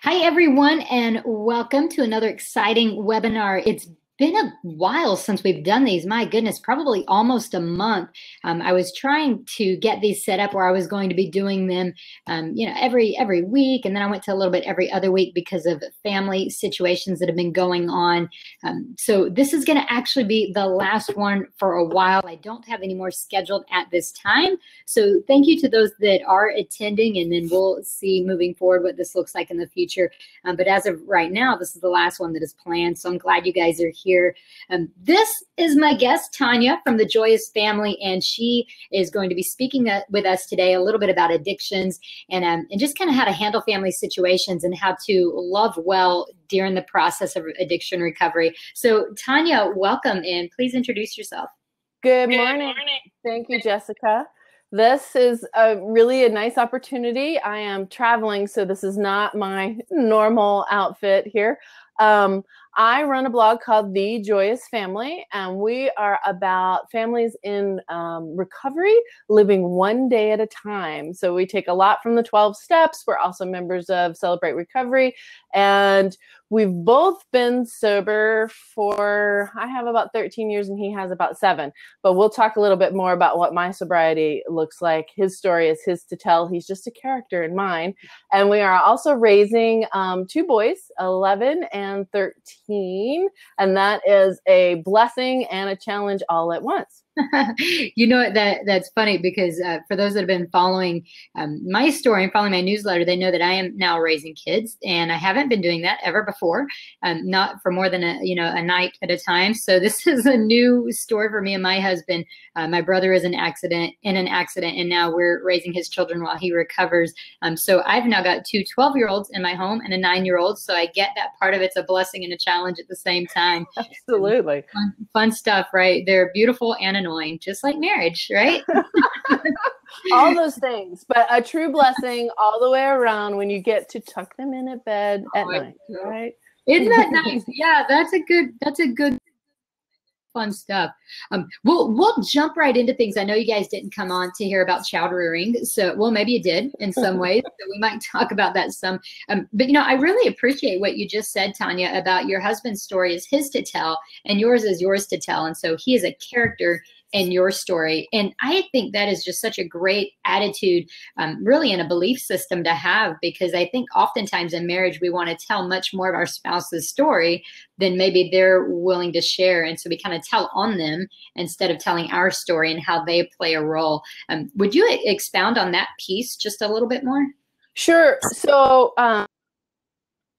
Hi, everyone, and welcome to another exciting webinar. It's been a while since we've done these. My goodness, probably almost a month. I was trying to get these set up where I was going to be doing them, every week, and then I went to a little bit every other week because of family situations that have been going on. So this is going to actually be the last one for a while. I don't have any more scheduled at this time. So thank you to those that are attending, and then we'll see moving forward what this looks like in the future. But as of right now, this is the last one that is planned. So I'm glad you guys are here. This is my guest, Tanya, from the Joyous Family, and she is going to be speaking with us today a little bit about addictions and just kind of how to handle family situations and how to love well during the process of addiction recovery. So Tanya, welcome, and please introduce yourself. Good morning. Thank you, Jessica. This is really a nice opportunity. I am traveling, so this is not my normal outfit here. I run a blog called The Joyous Family, and we are about families in recovery, living one day at a time. So we take a lot from the 12 steps. We're also members of Celebrate Recovery, and we've both been sober for, I have about 13 years and he has about 7. But we'll talk a little bit more about what my sobriety looks like. His story is his to tell. He's just a character in mine. And we are also raising 2 boys, 11 and 13. And that is a blessing and a challenge all at once. You know, that's funny because for those that have been following my story and following my newsletter, they know that I am now raising kids, and I haven't been doing that ever before, not for more than a night at a time. So this is a new story for me and my husband. My brother is in an accident, and now we're raising his children while he recovers. So I've now got 2 12-year-olds in my home and a 9-year-old. So I get that part of it's a blessing and a challenge at the same time. Absolutely. Fun stuff, right? They're beautiful and annoying, just like marriage, right? All those things, but a true blessing all the way around when you get to tuck them in at bed at night, right? Isn't that nice? Yeah, that's a good fun stuff. We'll jump right into things. I know you guys didn't come on to hear about child rearing, so well, maybe you did in some ways. So we might talk about that some. But I really appreciate what you just said, Tanya, about your husband's story is his to tell, and yours is yours to tell, and so he is a character in your story. And I think that is just such a great attitude, really, in a belief system to have, because I think oftentimes in marriage, we want to tell much more of our spouse's story than maybe they're willing to share. And so we kind of tell on them instead of telling our story and how they play a role. Would you expound on that piece just a little bit more? Sure. So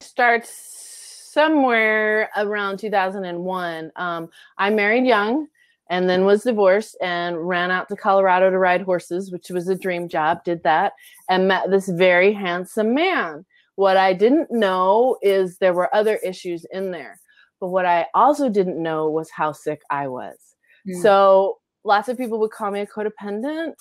starts somewhere around 2001. I married young, and then was divorced and ran out to Colorado to ride horses, which was a dream job, did that, and met this very handsome man. What I didn't know is there were other issues in there. But what I also didn't know was how sick I was. So lots of people would call me a codependent.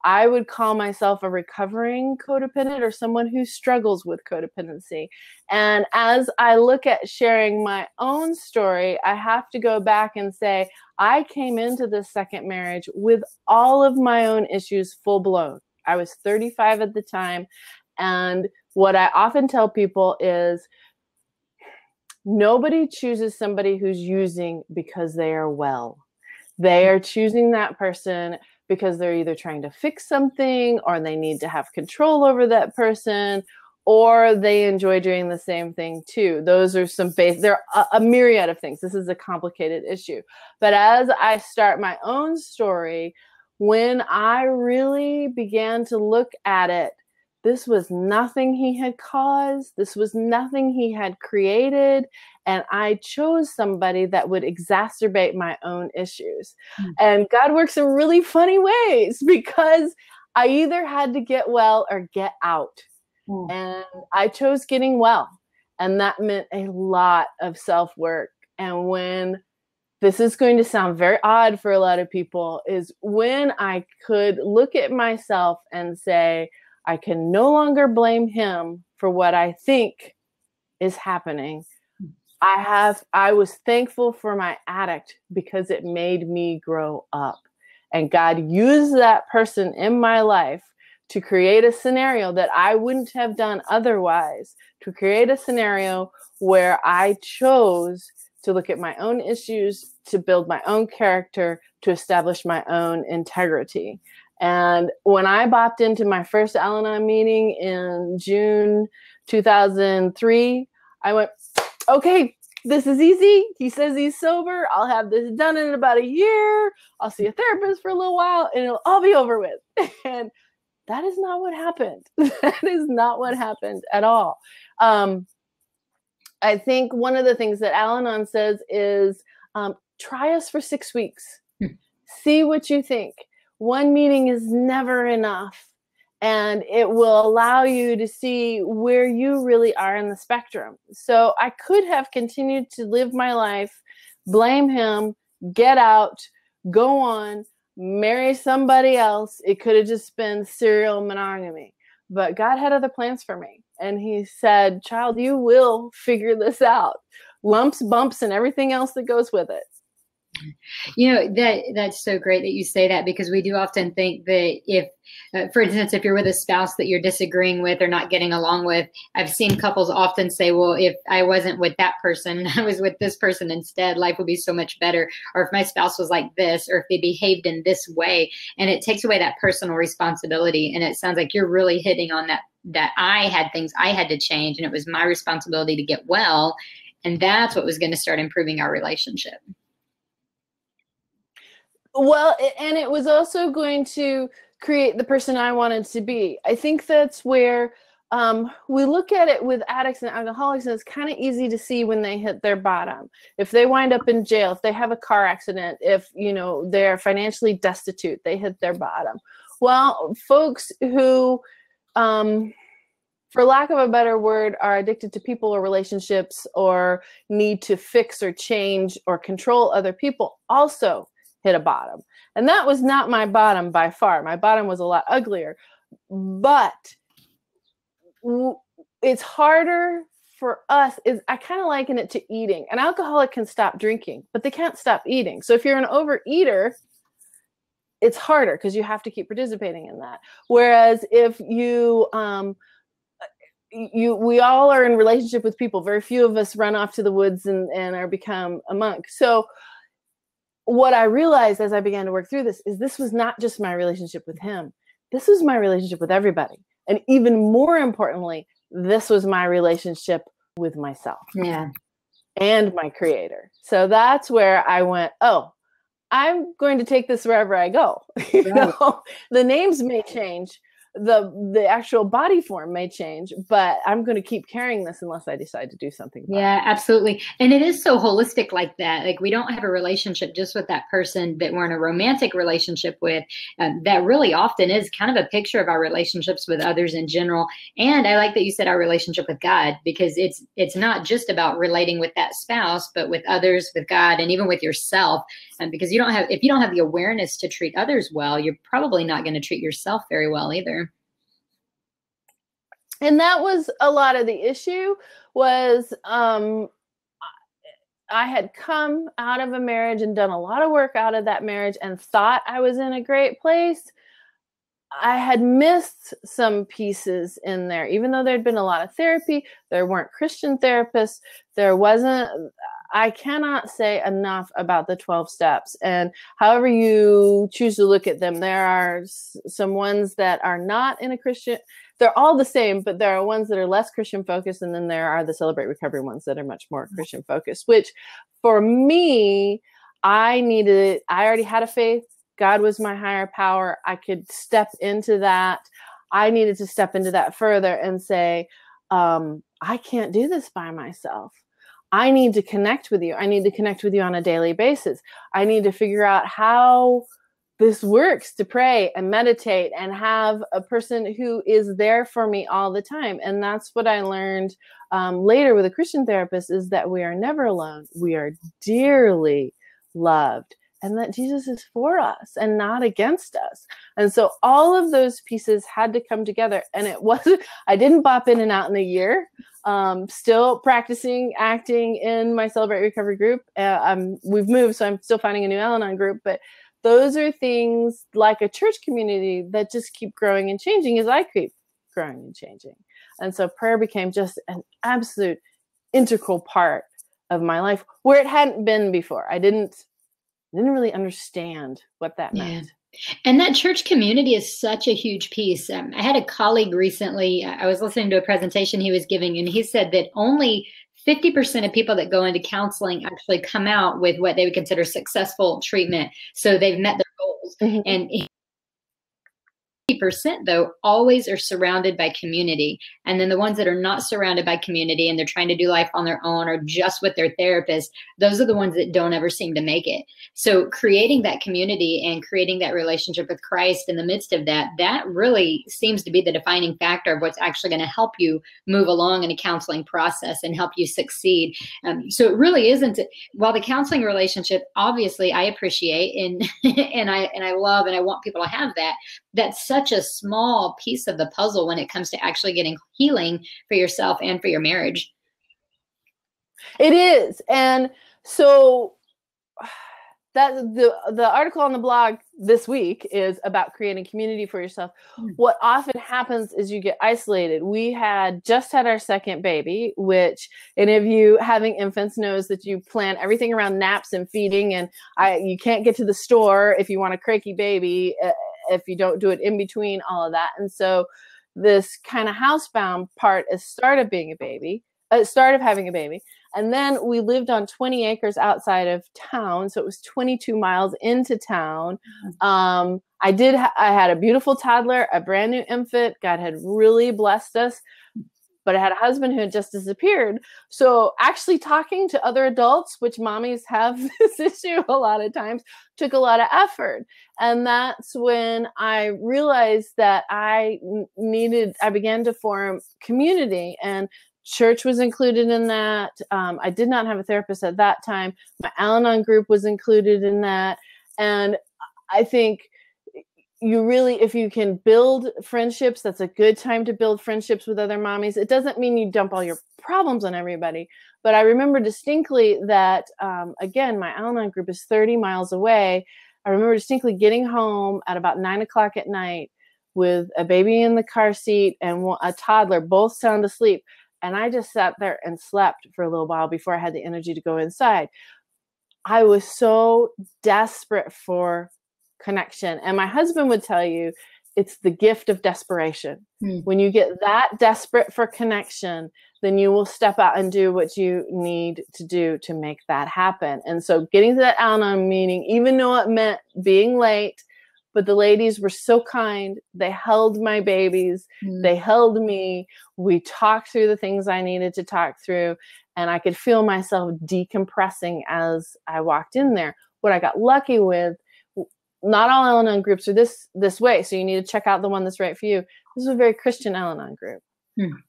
I would call myself a recovering codependent or someone who struggles with codependency. And as I look at sharing my own story, I have to go back and say, I came into this second marriage with all of my own issues full blown. I was 35 at the time. And what I often tell people is nobody chooses somebody who's using because they are well. They are choosing that person because they're either trying to fix something, or they need to have control over that person, or they enjoy doing the same thing too. Those are some there are a myriad of things. This is a complicated issue. But as I start my own story, when I really began to look at it, this was nothing he had caused. This was nothing he had created. And I chose somebody that would exacerbate my own issues. And God works in really funny ways, because I either had to get well or get out. And I chose getting well. And that meant a lot of self-work. And when, this is going to sound very odd for a lot of people, is when I could look at myself and say, I can no longer blame him for what I think is happening. I was thankful for my addict because it made me grow up. And God used that person in my life to create a scenario that I wouldn't have done otherwise, to create a scenario where I chose to look at my own issues, to build my own character, to establish my own integrity. And when I bopped into my first Al-Anon meeting in June 2003, I went, okay, this is easy. He says he's sober. I'll have this done in about a year. I'll see a therapist for a little while and it'll all be over with. And that is not what happened. That is not what happened at all. I think one of the things that Al-Anon says is try us for 6 weeks. See what you think. One meeting is never enough. And it will allow you to see where you really are in the spectrum. So I could have continued to live my life, blame him, get out, go on, marry somebody else. It could have just been serial monogamy. But God had other plans for me. And he said, child, you will figure this out. Lumps, bumps, and everything else that goes with it. You know, that's so great that you say that, because we do often think that if, for instance, if you're with a spouse that you're disagreeing with or not getting along with, I've seen couples often say, well, if I wasn't with that person, I was with this person instead, life would be so much better. Or if my spouse was like this, or if they behaved in this way, and it takes away that personal responsibility. And it sounds like you're really hitting on that I had things I had to change, and it was my responsibility to get well. And that's what was going to start improving our relationship. Well, and it was also going to create the person I wanted to be. I think that's where we look at it with addicts and alcoholics, and it's kind of easy to see when they hit their bottom. If they wind up in jail, if they have a car accident, if, you know, they're financially destitute, they hit their bottom. Well, folks who, for lack of a better word, are addicted to people or relationships, or need to fix or change or control other people, also hit a bottom. And that was not my bottom by far. My bottom was a lot uglier. But it's harder for us. I kind of liken it to eating. An alcoholic can stop drinking, but they can't stop eating. So if you're an overeater, it's harder because you have to keep participating in that. Whereas if you we all are in relationship with people. Very few of us run off to the woods and are become a monk. So what I realized as I began to work through this was not just my relationship with him. This was my relationship with everybody. And even more importantly, this was my relationship with myself. Yeah. And my creator. So that's where I went, oh, I'm going to take this wherever I go. You know, the names may change, the actual body form may change, but I'm going to keep carrying this unless I decide to do something about it. Yeah, absolutely. And it is so holistic like that. Like, we don't have a relationship just with that person that we're in a romantic relationship with. That really often is kind of a picture of our relationships with others in general. And I like that you said our relationship with God, because it's not just about relating with that spouse, but with others, with God, and even with yourself. Because if you don't have the awareness to treat others well, you're probably not going to treat yourself very well either. And that was a lot of the issue was, I had come out of a marriage and done a lot of work out of that marriage and thought I was in a great place. I had missed some pieces in there, even though there'd been a lot of therapy. There weren't Christian therapists. I cannot say enough about the 12 steps, and however you choose to look at them, there are some ones that are not in a Christian. They're all the same, but there are ones that are less Christian focused. And then there are the Celebrate Recovery ones that are much more Christian focused, which for me, I already had a faith. God was my higher power. I could step into that. I needed to step into that further and say, I can't do this by myself. I need to connect with you. I need to connect with you on a daily basis. I need to figure out how this works to pray and meditate and have a person who is there for me all the time. And that's what I learned later with a Christian therapist, is that we are never alone. We are dearly loved, and that Jesus is for us and not against us. And so all of those pieces had to come together. And I didn't bop in and out in a year. Still practicing acting in my Celebrate Recovery group. We've moved, so I'm still finding a new Al-Anon group, but those are things like a church community that just keep growing and changing as I keep growing and changing. And so prayer became just an absolute integral part of my life where it hadn't been before. I didn't really understand what that meant. And that church community is such a huge piece. I had a colleague recently, I was listening to a presentation he was giving, and he said that only 50% of people that go into counseling actually come out with what they would consider successful treatment. So they've met their goals. Mm-hmm. And 50% though always are surrounded by community. And then the ones that are not surrounded by community and they're trying to do life on their own or just with their therapist, those are the ones that don't ever seem to make it. So creating that community and creating that relationship with Christ in the midst of that, that really seems to be the defining factor of what's actually going to help you move along in a counseling process and help you succeed. So it really isn't, while the counseling relationship, obviously I appreciate and and I love and I want people to have that. That's such a small piece of the puzzle when it comes to actually getting healing for yourself and for your marriage. It is. And so that the article on the blog this week is about creating community for yourself. What often happens is you get isolated. We had just had our second baby, which any of you having infants knows that you plan everything around naps and feeding, and you can't get to the store if you want a cranky baby if you don't do it in between all of that. And so this kind of housebound part is start of having a baby. And then we lived on 20 acres outside of town. So it was 22 miles into town. I had a beautiful toddler, a brand new infant. God had really blessed us, but I had a husband who had just disappeared. So actually talking to other adults, which mommies have this issue a lot of times, took a lot of effort. And that's when I realized that I began to form community, and church was included in that. I did not have a therapist at that time. My Al-Anon group was included in that. And I think if you can build friendships, that's a good time to build friendships with other mommies. It doesn't mean you dump all your problems on everybody. But I remember distinctly that, again, my Al-Anon group is 30 miles away. I remember distinctly getting home at about 9 o'clock at night with a baby in the car seat and a toddler, both sound asleep. And I just sat there and slept for a little while before I had the energy to go inside. I was so desperate for connection. And my husband would tell you, it's the gift of desperation. When you get that desperate for connection, then you will step out and do what you need to do to make that happen. And so getting to that Al-Anon meeting, even though it meant being late, but the ladies were so kind. They held my babies. They held me. We talked through the things I needed to talk through. And I could feel myself decompressing as I walked in there. What I got lucky with, not all Al-Anon groups are this way. So you need to check out the one that's right for you. This is a very Christian Al-Anon group.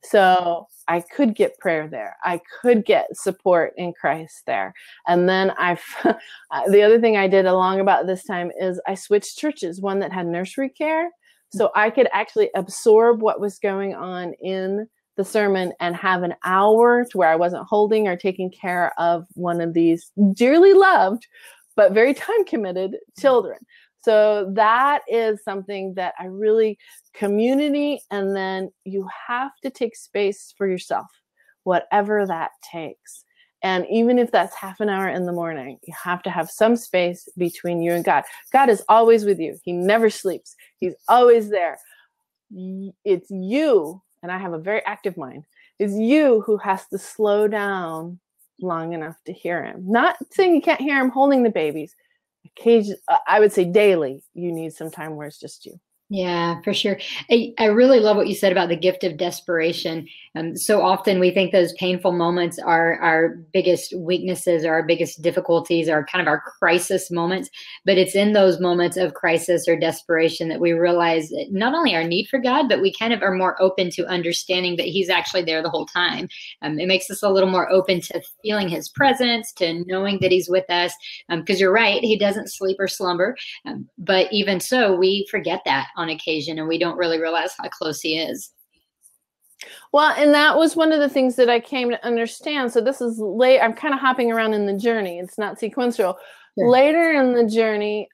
So I could get prayer there. I could get support in Christ there. And then the other thing I did along about this time is I switched churches, one that had nursery care. So I could actually absorb what was going on in the sermon and have an hour to where I wasn't holding or taking care of one of these dearly loved, but very time committed children. So that is something that community, and then you have to take space for yourself, whatever that takes. And even if that's half an hour in the morning, you have to have some space between you and God. God is always with you. He never sleeps. He's always there. It's you, and I have a very active mind, it's you who has to slow down long enough to hear him. Not saying you can't hear him holding the babies. Occasionally, I would say daily, you need some time where it's just you. Yeah, for sure. I really love what you said about the gift of desperation. So often we think those painful moments are our biggest weaknesses or our biggest difficulties or kind of our crisis moments. But it's in those moments of crisis or desperation that we realize not only our need for God, but we kind of are more open to understanding that he's actually there the whole time. It makes us a little more open to feeling his presence, to knowing that he's with us. Because you're right, he doesn't sleep or slumber. But even so, we forget that on occasion, and we don't really realize how close he is. Well, and that was one of the things that I came to understand. So this is late. I'm kind of hopping around in the journey. It's not sequential. Later in the journey,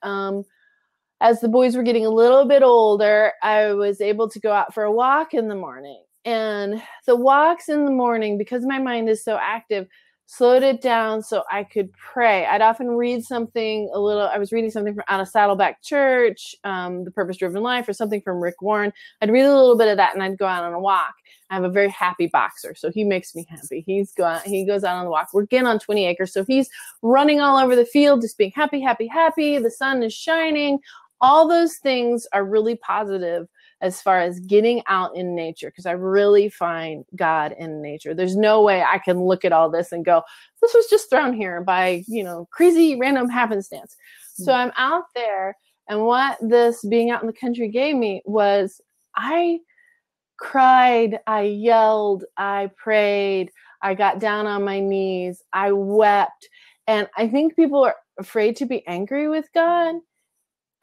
as the boys were getting a little bit older, I was able to go out for a walk in the morning. And the walks in the morning, because my mind is so active, slowed it down so I could pray. I'd often read something I was reading something from out of Saddleback Church, The Purpose Driven Life, or something from Rick Warren. I'd read a little bit of that and I'd go out on a walk. I have a very happy boxer, so he makes me happy. He goes out on the walk. We're again on 20 acres, so he's running all over the field, just being happy, happy, happy. The sun is shining. All those things are really positive as far as getting out in nature, because I really find God in nature. There's no way I can look at all this and go, this was just thrown here by, crazy random happenstance. So I'm out there, and what this being out in the country gave me was I cried, I yelled, I prayed, I got down on my knees, I wept. And I think people are afraid to be angry with God.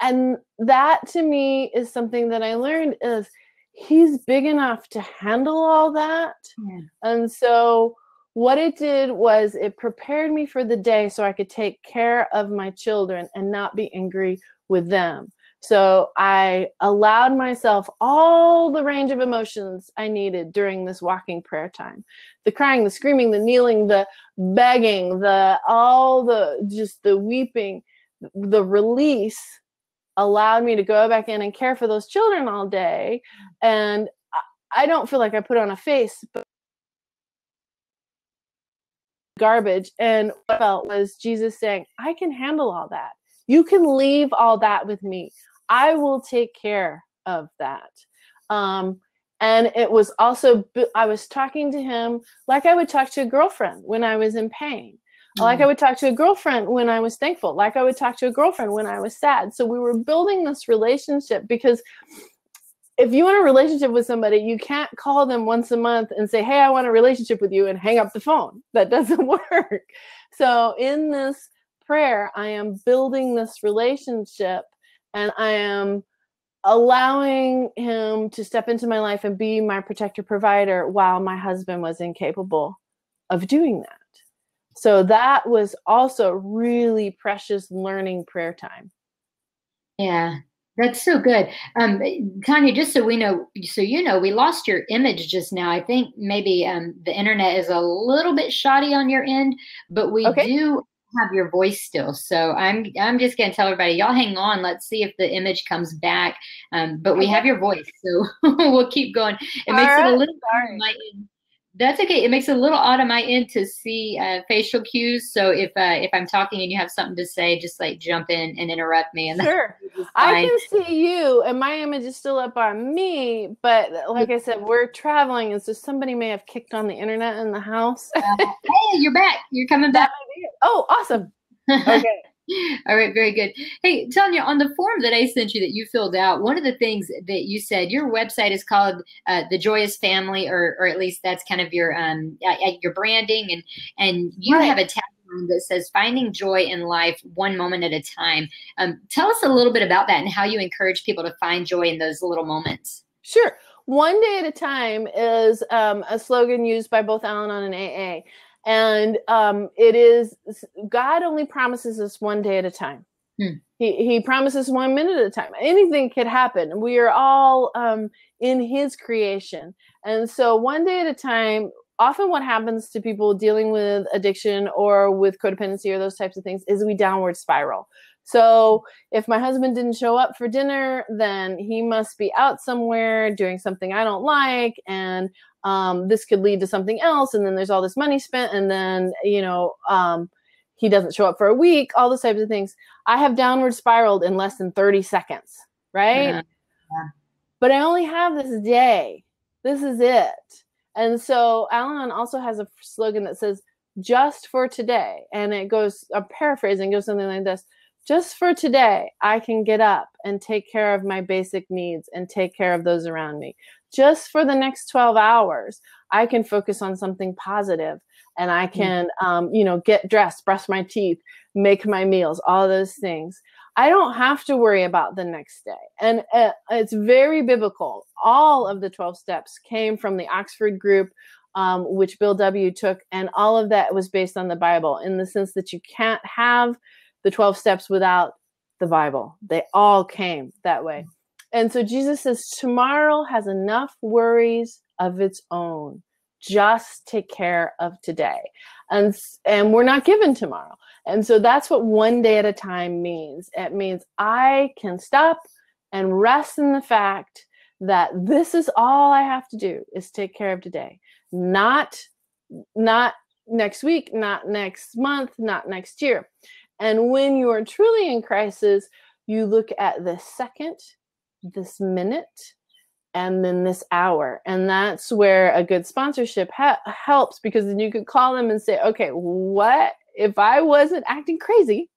And that to me is something that I learned is he's big enough to handle all that. Yeah. And so what it did was it prepared me for the day so I could take care of my children and not be angry with them. So I allowed myself all the range of emotions I needed during this walking prayer time. The crying, the screaming, the kneeling, the begging, the weeping, the release allowed me to go back in and care for those children all day. And I don't feel like I put on a face, but garbage. And what I felt was Jesus saying, I can handle all that. You can leave all that with me. I will take care of that. And it was also, I was talking to him like I would talk to a girlfriend when I was in pain. Like I would talk to a girlfriend when I was thankful, like I would talk to a girlfriend when I was sad. So we were building this relationship, because if you want a relationship with somebody, you can't call them once a month and say, hey, I want a relationship with you, and hang up the phone. That doesn't work. So in this prayer, I am building this relationship, and I am allowing him to step into my life and be my protector, provider, while my husband was incapable of doing that. So that was also really precious learning prayer time. Yeah, that's so good. Tanya, just so we know, we lost your image just now. I think maybe the internet is a little bit shoddy on your end, but we do have your voice still. So I'm just going to tell everybody, y'all hang on. Let's see if the image comes back. But we have your voice, so we'll keep going. It makes it a little hard on my end. That's okay. It makes it a little odd on my end to see facial cues. So if I'm talking and you have something to say, just like jump in and interrupt me. And sure, I can see you, and my image is still up on me. But like I said, we're traveling, and so somebody may have kicked on the internet in the house. Hey, you're back. You're coming back. Oh, awesome. Okay. All right, very good. Hey, Tanya, on the form that I sent you that you filled out, one of the things that you said, your website is called the Joyous Family, or at least that's kind of your branding, and you have a tagline that says "Finding joy in life, one moment at a time." Tell us a little bit about that and how you encourage people to find joy in those little moments. Sure. One day at a time is a slogan used by both Al-Anon and AA. And it is, God only promises us one day at a time. He promises 1 minute at a time. Anything could happen. We are all in his creation. And so one day at a time, often what happens to people dealing with addiction or with codependency or those types of things is we downward spiral. So if my husband didn't show up for dinner, then he must be out somewhere doing something I don't like. And this could lead to something else. And then there's all this money spent. And then, he doesn't show up for a week, all those types of things. I have downward spiraled in less than 30 seconds, right? Yeah. But I only have this day. This is it. And so Al-Anon also has a slogan that says, just for today. And it goes, I'm paraphrasing, goes something like this. Just for today, I can get up and take care of my basic needs and take care of those around me. Just for the next 12 hours, I can focus on something positive, and I can, get dressed, brush my teeth, make my meals, all those things. I don't have to worry about the next day. And it's very biblical. All of the 12 steps came from the Oxford group, which Bill W. took, and all of that was based on the Bible, in the sense that you can't have the 12 steps without the Bible. They all came that way. And so Jesus says, tomorrow has enough worries of its own. Just take care of today. And we're not given tomorrow. And so that's what one day at a time means. It means I can stop and rest in the fact that this is all I have to do is take care of today. Not next week, not next month, not next year. And when you are truly in crisis, you look at this second, this minute, and then this hour. And that's where a good sponsorship helps, because then you could call them and say, okay, what if I wasn't acting crazy?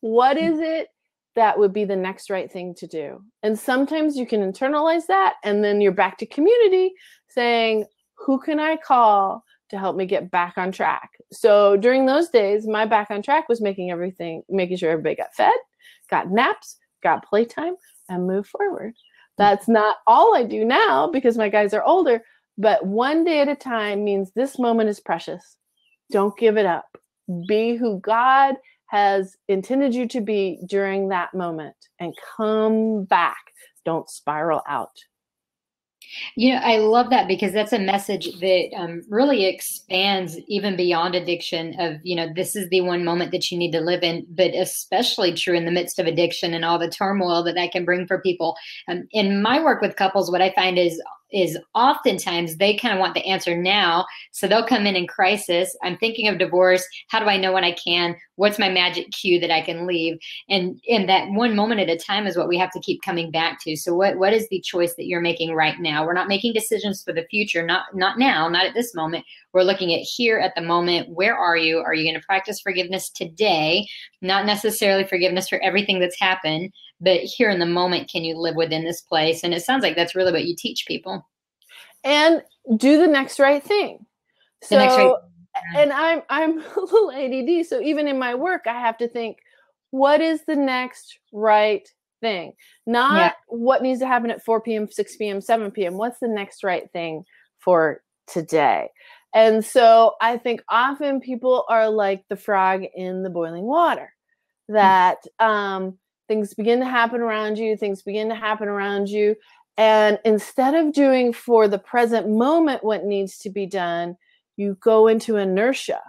What is it that would be the next right thing to do? And sometimes you can internalize that, and then you're back to community saying, who can I call to help me get back on track? So during those days, my back on track was making sure everybody got fed, got naps, got playtime, and move forward. That's not all I do now because my guys are older, but one day at a time means this moment is precious. Don't give it up. Be who God has intended you to be during that moment and come back. Don't spiral out. I love that, because that's a message that really expands even beyond addiction of, this is the one moment that you need to live in, but especially true in the midst of addiction and all the turmoil that can bring for people. In my work with couples, what I find is oftentimes they kind of want the answer now. So they'll come in crisis. I'm thinking of divorce. How do I know when I can? What's my magic cue that I can leave? And that one moment at a time is what we have to keep coming back to. So what is the choice that you're making right now? We're not making decisions for the future, not now, not at this moment. We're looking at here at the moment. Where are you? Are you going to practice forgiveness today? Not necessarily forgiveness for everything that's happened, but here in the moment, can you live within this place? And it sounds like that's really what you teach people. And do the next right thing. And I'm a little ADD. So even in my work, I have to think, what is the next right thing? Not what needs to happen at 4 p.m., 6 p.m., 7 p.m. What's the next right thing for today? And so I think often people are like the frog in the boiling water, that things begin to happen around you. And instead of doing for the present moment what needs to be done, you go into inertia.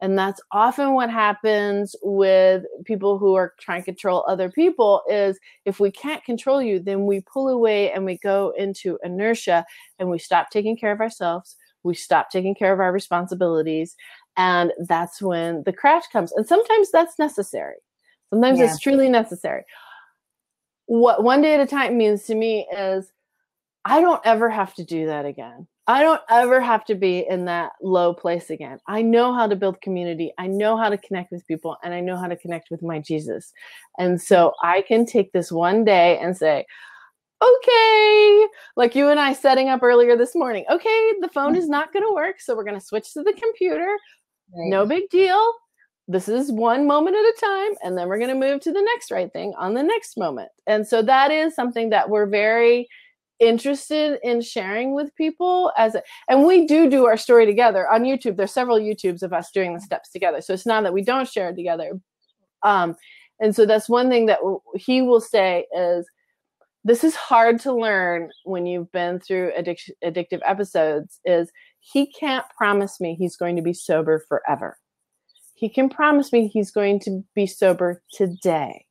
And that's often what happens with people who are trying to control other people, is if we can't control you, then we pull away and we go into inertia, and we stop taking care of ourselves. We stop taking care of our responsibilities. And that's when the crash comes. And sometimes that's necessary. Sometimes it's truly necessary. What one day at a time means to me is I don't ever have to do that again. I don't ever have to be in that low place again. I know how to build community. I know how to connect with people, and I know how to connect with my Jesus. And so I can take this one day and say, okay, like you and I setting up earlier this morning. Okay, the phone is not going to work, so we're going to switch to the computer. Right. No big deal. This is one moment at a time, and then we're going to move to the next right thing on the next moment. And so that is something that we're very interested in sharing with people, and we do our story together on YouTube. There's several YouTubes of us doing the steps together. So it's not that we don't share it together. And so that's one thing that he will say is, this is hard to learn when you've been through addictive episodes, is he can't promise me he's going to be sober forever. He can promise me he's going to be sober today.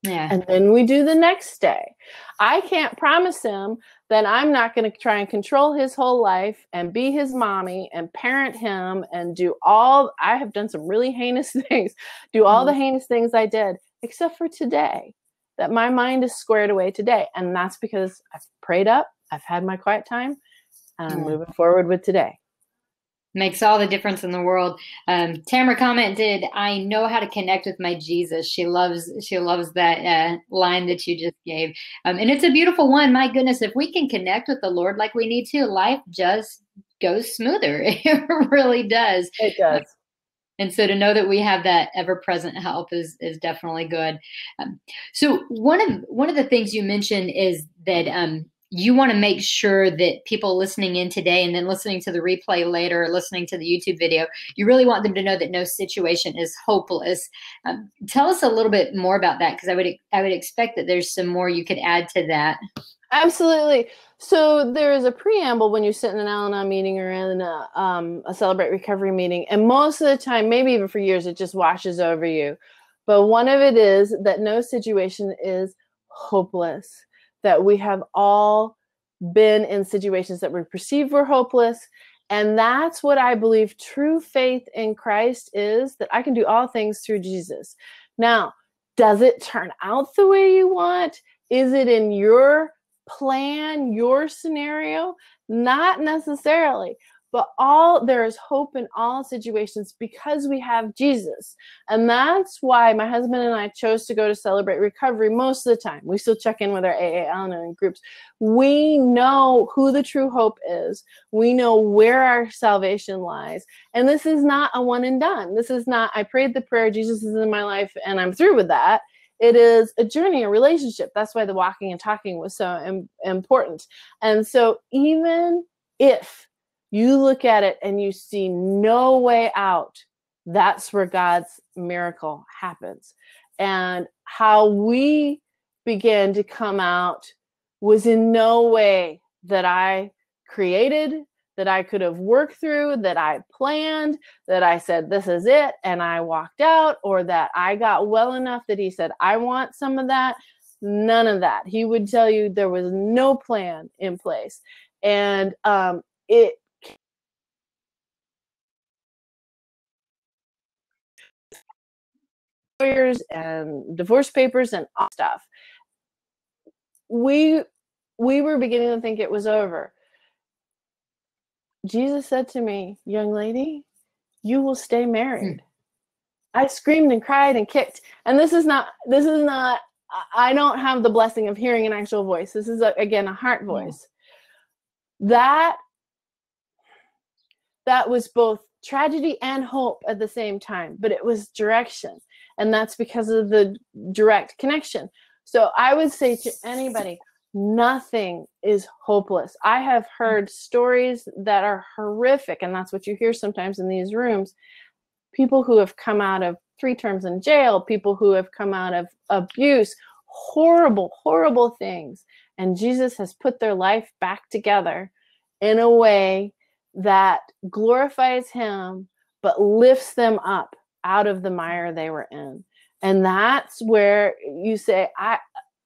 Yeah. And then we do the next day. I can't promise him that I'm not going to try and control his whole life and be his mommy and parent him and I have done some really heinous things, do all the heinous things I did, except for today, that my mind is squared away today. And that's because I've prayed up, I've had my quiet time, and I'm moving forward with today. Makes all the difference in the world. Tamara commented, I know how to connect with my Jesus. She loves that line that you just gave. And it's a beautiful one. My goodness, if we can connect with the Lord like we need to, life just goes smoother. It really does. It does. And so to know that we have that ever-present help is definitely good. So one of the things you mentioned is that you want to make sure that people listening in today and then listening to the replay later, or listening to the YouTube video, you really want them to know that no situation is hopeless. Tell us a little bit more about that, because I would expect that there's some more you could add to that. Absolutely. So there is a preamble when you sit in an Al-Anon meeting or in a Celebrate Recovery meeting, and most of the time, maybe even for years, it just washes over you. But one of it is that no situation is hopeless, that we have all been in situations that we perceive were hopeless. And that's what I believe true faith in Christ is, that I can do all things through Jesus. Now, does it turn out the way you want? Is it in your plan, your scenario? Not necessarily, but there is hope in all situations because we have Jesus. And that's why my husband and I chose to go to Celebrate Recovery most of the time. We still check in with our AA Al-Anon groups. We know who the true hope is. We know where our salvation lies. And this is not a one and done. This is not, I prayed the prayer, Jesus is in my life, and I'm through with that. It is a journey, a relationship. That's why the walking and talking was so important. And so even if you look at it and you see no way out, that's where God's miracle happens. And how we began to come out was in no way that I created, that I could have worked through, that I planned, that I said, this is it, and I walked out, or that I got well enough that he said, I want some of that. None of that. He would tell you there was no plan in place. And it lawyers and divorce papers and all stuff. We were beginning to think it was over. Jesus said to me, young lady, you will stay married. I screamed and cried and kicked. And this is not, I don't have the blessing of hearing an actual voice. This is, again, a heart voice. That was both tragedy and hope at the same time, but it was direction. And that's because of the direct connection. So I would say to anybody, nothing is hopeless. I have heard stories that are horrific, and that's what you hear sometimes in these rooms. People who have come out of 3 terms in jail, people who have come out of abuse, horrible, horrible things. And Jesus has put their life back together in a way that glorifies him, but lifts them up out of the mire they were in. And that's where you say,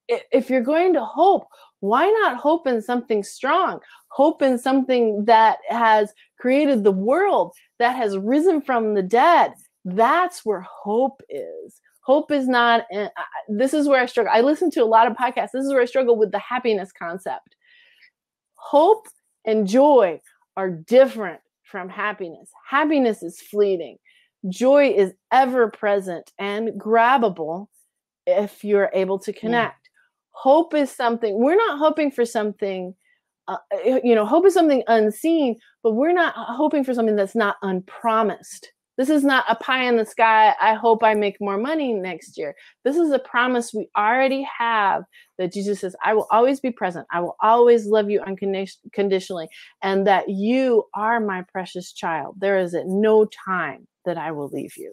if you're going to hope, why not hope in something strong? Hope in something that has created the world, that has risen from the dead. That's where hope is. Hope is not, this is where I struggle. I listen to a lot of podcasts. This is where I struggle with the happiness concept. Hope and joy are different from happiness. Happiness is fleeting. Joy is ever present and grabbable if you're able to connect. Hope is something, we're not hoping for something, hope is something unseen, but we're not hoping for something that's not unpromised. This is not a pie in the sky, I hope I make more money next year. This is a promise we already have, that Jesus says, I will always be present. I will always love you unconditionally, and that you are my precious child. There is at no time that I will leave you.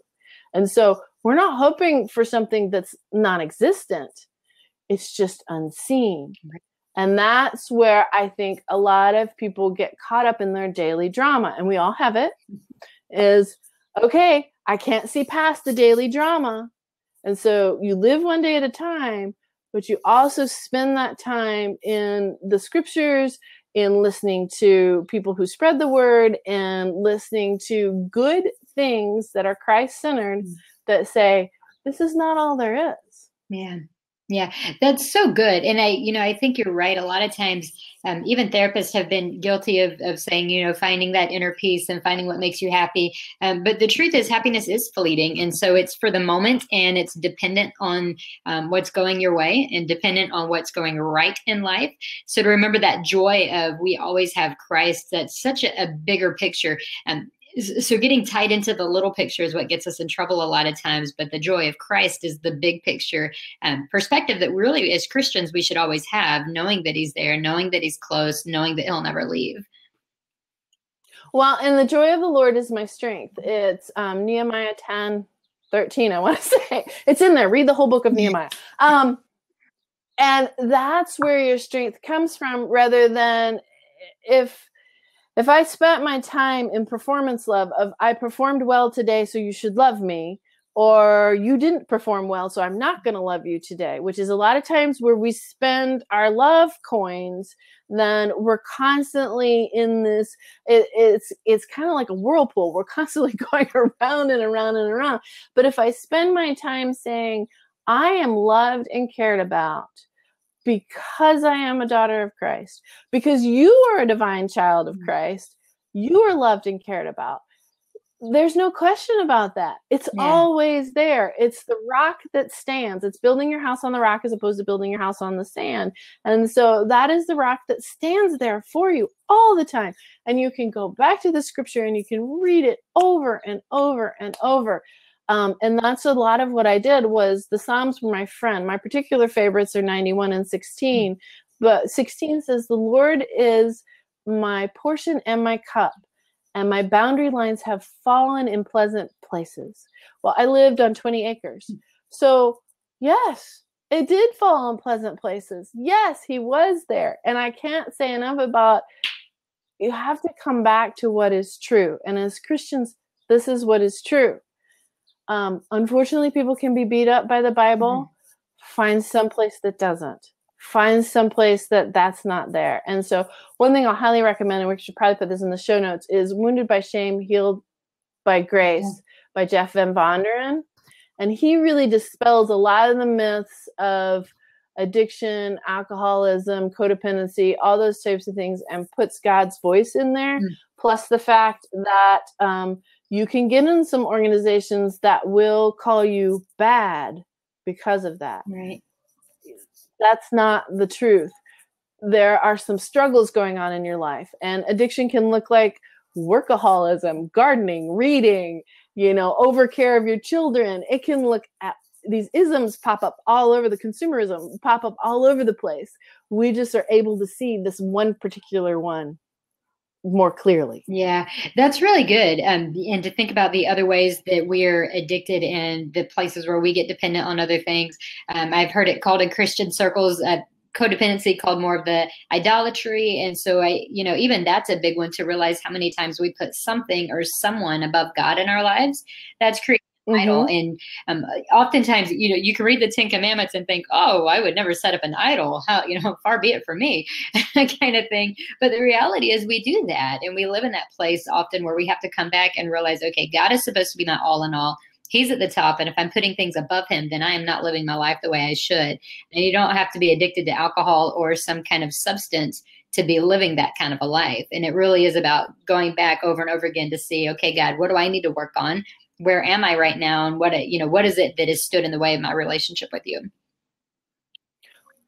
And so we're not hoping for something that's non-existent. It's just unseen. And that's where I think a lot of people get caught up in their daily drama, and we all have it, is, okay, I can't see past the daily drama. And so you live one day at a time, but you also spend that time in the scriptures, in listening to people who spread the word, and listening to good things that are Christ-centered, that say, this is not all there is. Man. Yeah, that's so good. And I think you're right. A lot of times, even therapists have been guilty of saying, finding that inner peace and finding what makes you happy. But the truth is, happiness is fleeting. And so it's for the moment, and it's dependent on what's going your way, and dependent on what's going right in life. So to remember that joy of, we always have Christ, that's such a bigger picture. So getting tied into the little picture is what gets us in trouble a lot of times, but the joy of Christ is the big picture perspective that really, as Christians, we should always have, knowing that he's there, knowing that he's close, knowing that he'll never leave. Well, and the joy of the Lord is my strength. It's Nehemiah 10:13, I want to say. It's in there. Read the whole book of Nehemiah. And that's where your strength comes from, rather than if I spent my time in performance love of I performed well today, so you should love me, or you didn't perform well, so I'm not going to love you today, which is a lot of times where we spend our love coins, then we're constantly in this, it's kind of like a whirlpool. We're constantly going around and around and around. But if I spend my time saying, I am loved and cared about, because I am a daughter of Christ, because you are a divine child of Christ, you are loved and cared about. There's no question about that. It's always there. It's the rock that stands. It's building your house on the rock as opposed to building your house on the sand. And so that is the rock that stands there for you all the time. And you can go back to the scripture and you can read it over and over and over. And that's a lot of what I did. Was the Psalms were my friend. My particular favorites are 91 and 16. But 16 says, the Lord is my portion and my cup, and my boundary lines have fallen in pleasant places. Well, I lived on 20 acres. So yes, it did fall in pleasant places. Yes, he was there. And I can't say enough about, you have to come back to what is true. And as Christians, this is what is true. Unfortunately, people can be beat up by the Bible. Find someplace that doesn't. Find someplace that's not there. And so one thing I'll highly recommend, and we should probably put this in the show notes, is Wounded by Shame, Healed by Grace by Jeff Van Vonderen. And he really dispels a lot of the myths of addiction, alcoholism, codependency, all those types of things, and puts God's voice in there. Plus the fact that you can get in some organizations that will call you bad because of that. Right. That's not the truth. There are some struggles going on in your life, and addiction can look like workaholism, gardening, reading, overcare of your children. It can look at these isms pop up all over, the consumerism pop up all over the place. We just are able to see this one particular one more clearly. Yeah, that's really good. And to think about the other ways that we're addicted and the places where we get dependent on other things. I've heard it called in Christian circles, codependency called more of the idolatry. And so even that's a big one, to realize how many times we put something or someone above God in our lives. That's creating idol. And oftentimes, you can read the 10 Commandments and think, oh, I would never set up an idol. How, far be it from me, kind of thing. But the reality is we do that. And we live in that place often where we have to come back and realize, okay, God is supposed to be my all in all. He's at the top. And if I'm putting things above him, then I am not living my life the way I should. And you don't have to be addicted to alcohol or some kind of substance to be living that kind of a life. And it really is about going back over and over again to see, okay, God, what do I need to work on? Where am I right now? And what is it that has stood in the way of my relationship with you?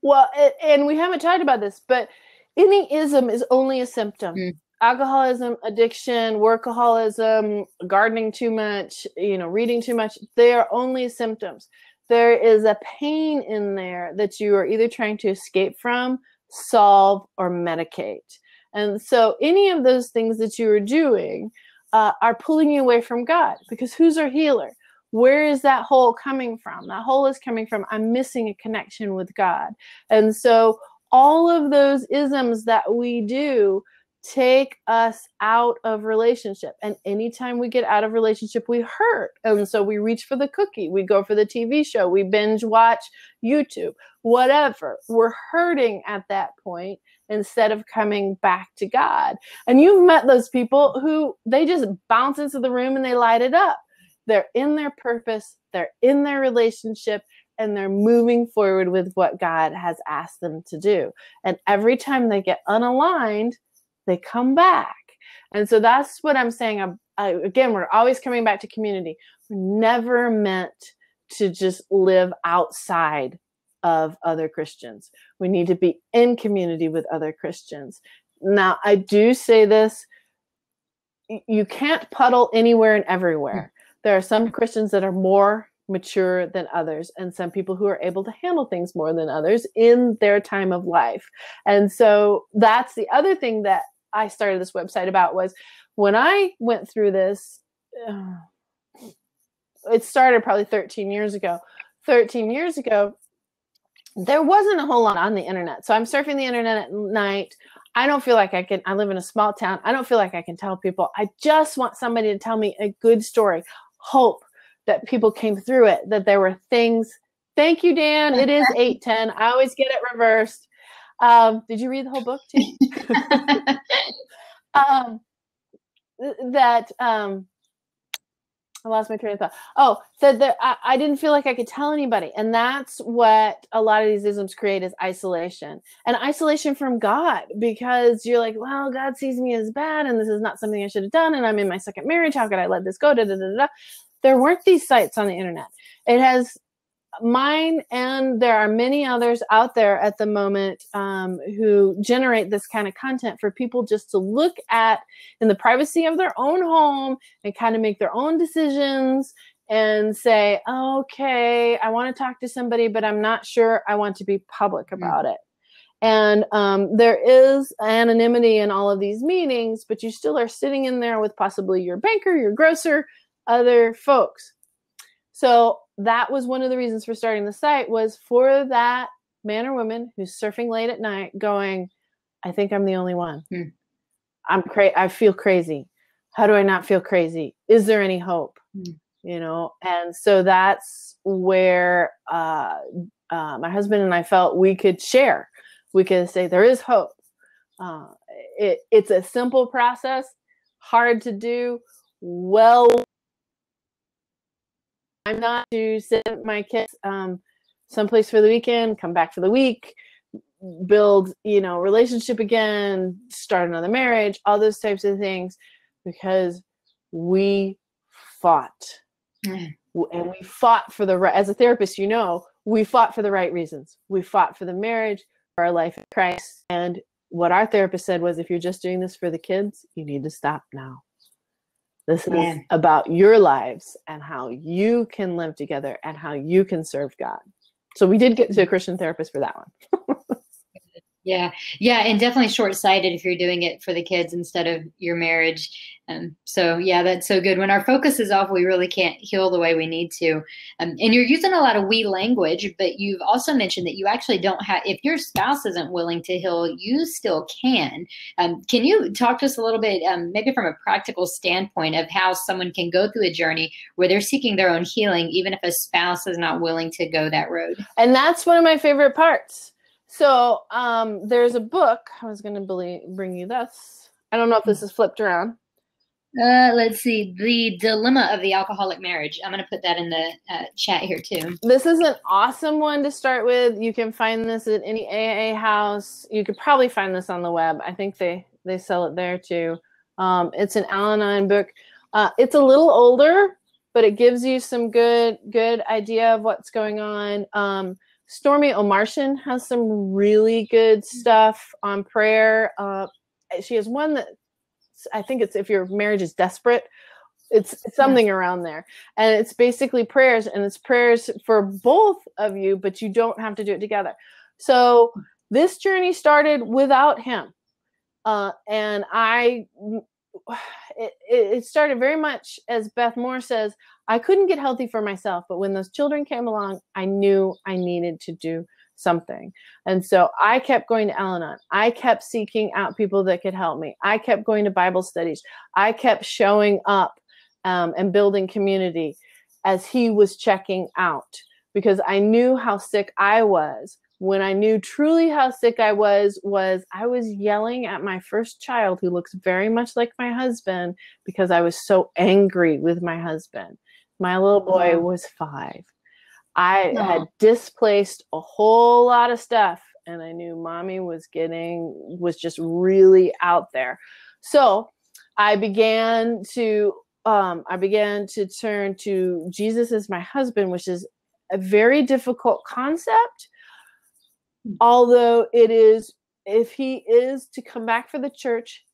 Well, and we haven't talked about this, but any ism is only a symptom. Alcoholism, addiction, workaholism, gardening too much, reading too much, they are only symptoms. There is a pain in there that you are either trying to escape from, solve, or medicate. And so any of those things that you are doing are pulling you away from God, because who's our healer? Where is that hole coming from? That hole is coming from, I'm missing a connection with God. And so all of those isms that we do take us out of relationship. And anytime we get out of relationship, we hurt. And so we reach for the cookie, we go for the TV show, we binge watch YouTube, whatever. We're hurting at that point instead of coming back to God. And you've met those people who they just bounce into the room and they light it up. They're in their purpose, they're in their relationship, and they're moving forward with what God has asked them to do. And every time they get unaligned, they come back. And so that's what I'm saying. Again, we're always coming back to community. We're never meant to just live outside of other Christians. We need to be in community with other Christians. Now, I do say this, you can't puddle anywhere and everywhere. There are some Christians that are more mature than others, and some people who are able to handle things more than others in their time of life. And so that's the other thing that I started this website about, was when I went through this, it started probably 13 years ago. 13 years ago, there wasn't a whole lot on the internet. So I'm surfing the internet at night. I don't feel like I live in a small town. I don't feel like I can tell people. I just want somebody to tell me a good story, hope that people came through it, that there were things. Thank you, Dan. It is 8:10. I always get it reversed. Did you read the whole book too? I lost my train of thought. Oh, that I didn't feel like I could tell anybody. And that's what a lot of these isms create, is isolation. And isolation from God, because you're like, well, God sees me as bad, and this is not something I should have done, and I'm in my second marriage. How could I let this go? Da, da, da, da. There weren't these sites on the internet. It has mine, and there are many others out there at the moment who generate this kind of content for people just to look at in the privacy of their own home and kind of make their own decisions and say, okay, I want to talk to somebody, but I'm not sure I want to be public about it. And there is anonymity in all of these meetings, but you still are sitting in there with possibly your banker, your grocer, other folks. So that was one of the reasons for starting the site, was for that man or woman who's surfing late at night going, I think I'm the only one. I feel crazy. How do I not feel crazy? Is there any hope? You know? And so that's where my husband and I felt we could share. We could say there is hope. It's a simple process, hard to do. Well, I'm not to send my kids someplace for the weekend, come back for the week, build, relationship again, start another marriage, all those types of things, because we fought. And we fought for as a therapist, we fought for the right reasons. We fought for the marriage, for our life in Christ. And what our therapist said was, if you're just doing this for the kids, you need to stop now. This is about your lives and how you can live together and how you can serve God. So we did get to a Christian therapist for that one. Yeah. And definitely short-sighted if you're doing it for the kids instead of your marriage. So yeah, that's so good. When our focus is off, we really can't heal the way we need to. And you're using a lot of we language, but you've also mentioned that you actually don't have, if your spouse isn't willing to heal, you still can. Can you talk to us a little bit, maybe from a practical standpoint, of how someone can go through a journey where they're seeking their own healing, even if a spouse is not willing to go that road? And that's one of my favorite parts. So there's a book. I was going to bring you this. I don't know if this is flipped around. Let's see. The Dilemma of the Alcoholic Marriage. I'm going to put that in the chat here too. This is an awesome one to start with. You can find this at any AA house. You could probably find this on the web. I think they sell it there too. It's an Al-Anon book. It's a little older, but it gives you some good idea of what's going on. Stormy Omartian has some really good stuff on prayer. She has one that I think it's if your marriage is desperate. It's something around there. And it's basically prayers, and it's prayers for both of you, but you don't have to do it together. So this journey started without him. And it started very much, as Beth Moore says, I couldn't get healthy for myself, but when those children came along, I knew I needed to do something. And so I kept going to Al-Anon. I kept seeking out people that could help me. I kept going to Bible studies. I kept showing up and building community as he was checking out, because I knew how sick I was. When I knew truly how sick I was I was yelling at my first child, who looks very much like my husband, because I was so angry with my husband. My little boy was 5. I had displaced a whole lot of stuff, and I knew mommy was just really out there. So I began to turn to Jesus as my husband, which is a very difficult concept. Although it is, if he is to come back for the church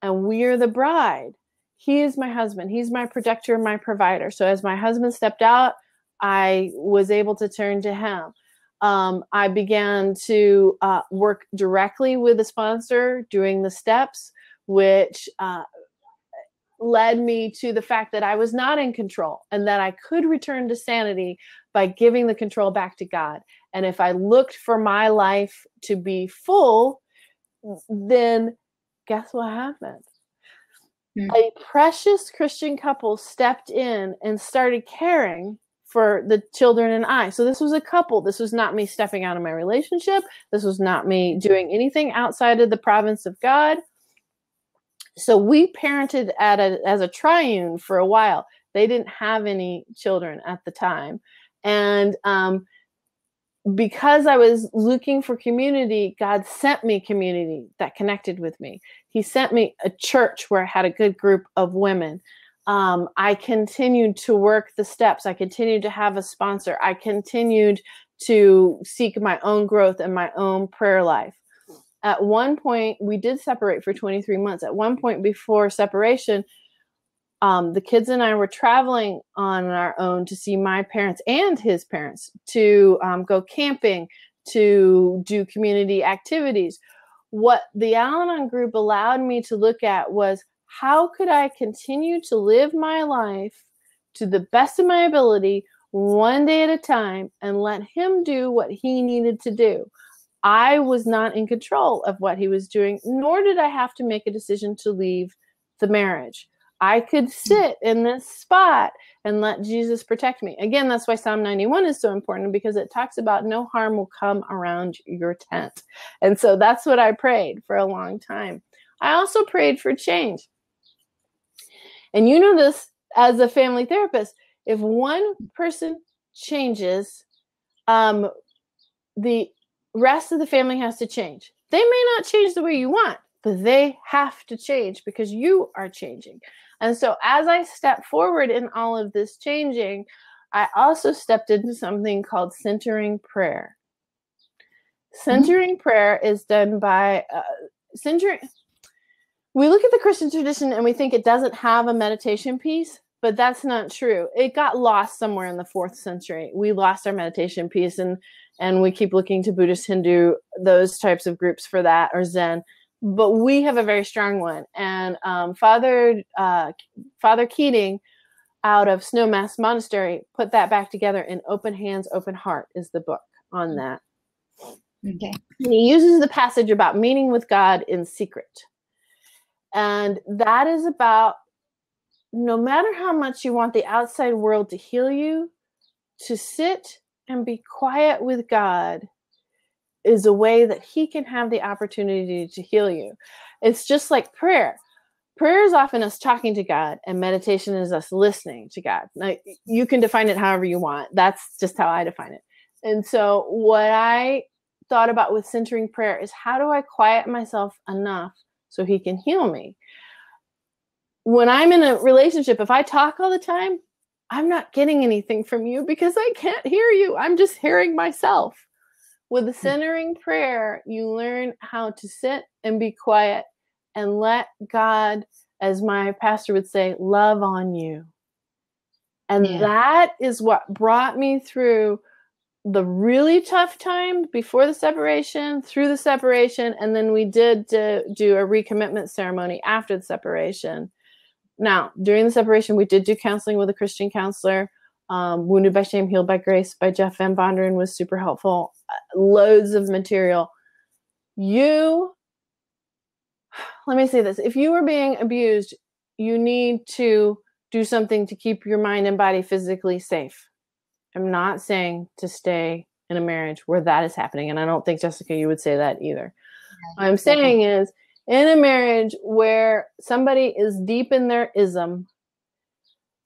and we are the bride, he is my husband. He's my protector, my provider. So as my husband stepped out, I was able to turn to him. I began to work directly with a sponsor doing the steps, which led me to the fact that I was not in control and that I could return to sanity by giving the control back to God. And if I looked for my life to be full, then guess what happened? A precious Christian couple stepped in and started caring for the children and I. So this was a couple. This was not me stepping out of my relationship. This was not me doing anything outside of the province of God. So we parented as a triune for a while. They didn't have any children at the time. And because I was looking for community, God sent me community that connected with me. He sent me a church where I had a good group of women. I continued to work the steps. I continued to have a sponsor. I continued to seek my own growth and my own prayer life. At one point, we did separate for 23 months. At one point before separation, the kids and I were traveling on our own to see my parents and his parents, to go camping, to do community activities. What the Al-Anon group allowed me to look at was, how could I continue to live my life to the best of my ability, one day at a time, and let him do what he needed to do. I was not in control of what he was doing, nor did I have to make a decision to leave the marriage. I could sit in this spot and let Jesus protect me. Again, that's why Psalm 91 is so important, because it talks about no harm will come around your tent. And so that's what I prayed for a long time. I also prayed for change. And you know this as a family therapist, if one person changes, the rest of the family has to change. They may not change the way you want, but they have to change because you are changing. And so as I stepped forward in all of this changing, I also stepped into something called centering prayer. Centering prayer is done by centering. We look at the Christian tradition and we think it doesn't have a meditation piece, but that's not true. It got lost somewhere in the 4th century. We lost our meditation piece, and we keep looking to Buddhist, Hindu, those types of groups for that, or Zen. But we have a very strong one. And Father Keating out of Snowmass Monastery put that back together in Open Hands, Open Heart is the book on that. Okay. And he uses the passage about meeting with God in secret. And that is about, no matter how much you want the outside world to heal you, to sit and be quiet with God is a way that he can have the opportunity to heal you. It's just like prayer. Prayer is often us talking to God, and meditation is us listening to God. Now, you can define it however you want. That's just how I define it. And so what I thought about with centering prayer is, how do I quiet myself enough so he can heal me? When I'm in a relationship, if I talk all the time, I'm not getting anything from you because I can't hear you. I'm just hearing myself. With the centering prayer, you learn how to sit and be quiet and let God, as my pastor would say, love on you. And that is what brought me through the really tough time before the separation, through the separation, and then we did do a recommitment ceremony after the separation. Now, during the separation, we did do counseling with a Christian counselor. Wounded by Shame, Healed by Grace by Jeff Van Bonderen was super helpful. Loads of material. Let me say this. If you are being abused, you need to do something to keep your mind and body physically safe. I'm not saying to stay in a marriage where that is happening. And I don't think, Jessica, you would say that either. What I'm saying is, in a marriage where somebody is deep in their ism,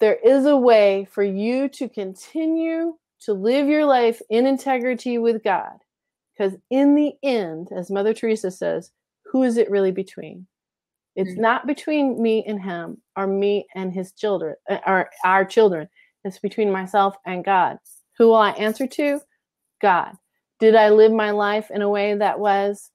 there is a way for you to continue to live your life in integrity with God. Because in the end, as Mother Teresa says, who is it really between? It's not between me and him, or me and his children, or our children. It's between myself and God. Who will I answer to? God. Did I live my life in a way that was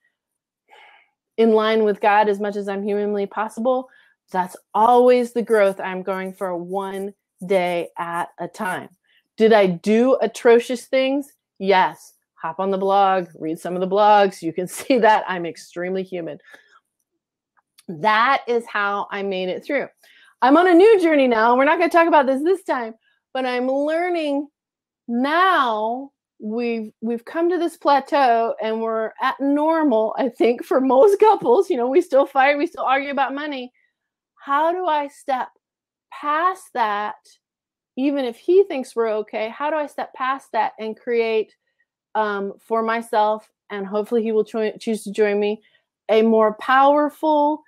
in line with God as much as I'm humanly possible? That's always the growth. I'm going for one day at a time. Did I do atrocious things? Yes. Hop on the blog, read some of the blogs. You can see that I'm extremely human. That is how I made it through. I'm on a new journey now. We're not going to talk about this time, but I'm learning now. We've come to this plateau and we're at normal, I think, for most couples. You know, we still fight, we still argue about money. How do I step past that? Even if he thinks we're okay, how do I step past that and create for myself, and hopefully he will choose to join me, a more powerful,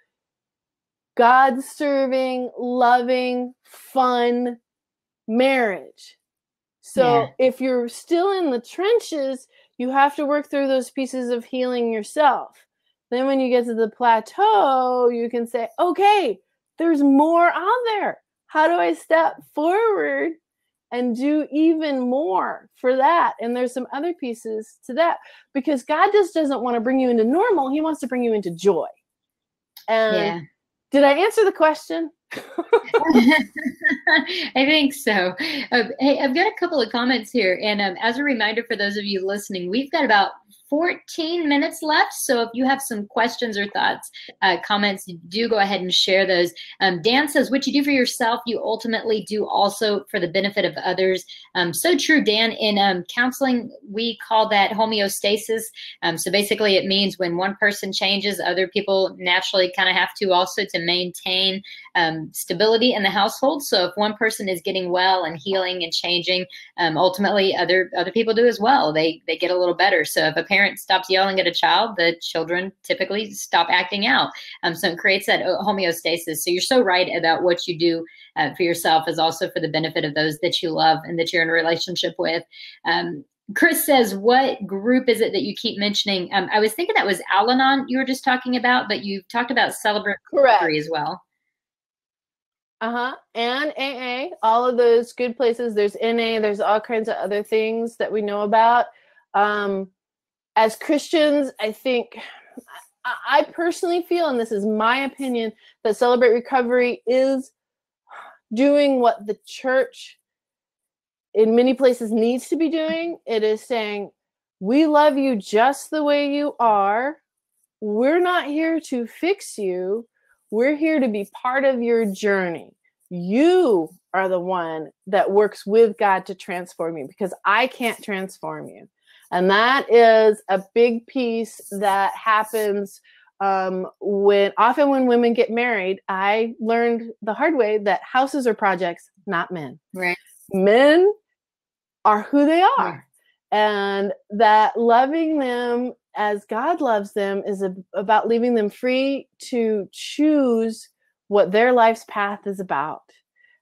God-serving, loving, fun marriage? So if you're still in the trenches, you have to work through those pieces of healing yourself. Then when you get to the plateau, you can say, okay, there's more out there. How do I step forward and do even more for that? And there's some other pieces to that, because God just doesn't want to bring you into normal. He wants to bring you into joy. And did I answer the question? I think so. Hey, I've got a couple of comments here. And as a reminder for those of you listening, we've got about 14 minutes left. So if you have some questions or thoughts, comments, do go ahead and share those. Dan says, what you do for yourself, you ultimately do also for the benefit of others. So true, Dan. In counseling, we call that homeostasis. So basically it means when one person changes, other people naturally kind of have to also to maintain stability in the household. So if one person is getting well and healing and changing, ultimately other people do as well. They get a little better. So if a parent stops yelling at a child, the children typically stop acting out. So it creates that homeostasis. So you're so right about what you do for yourself is also for the benefit of those that you love and that you're in a relationship with. Chris says, what group is it that you keep mentioning? I was thinking that was Al-Anon you were just talking about, but you've talked about Celebrate Recovery as well. And AA, all of those good places. There's NA, there's all kinds of other things that we know about. As Christians, I think, I personally feel, and this is my opinion, that Celebrate Recovery is doing what the church in many places needs to be doing. It is saying, we love you just the way you are. We're not here to fix you. We're here to be part of your journey. You are the one that works with God to transform you, because I can't transform you. And that is a big piece that happens often when women get married. I learned the hard way that houses are projects, not men. Right. Men are who they are. And that loving them as God loves them is about leaving them free to choose what their life's path is about,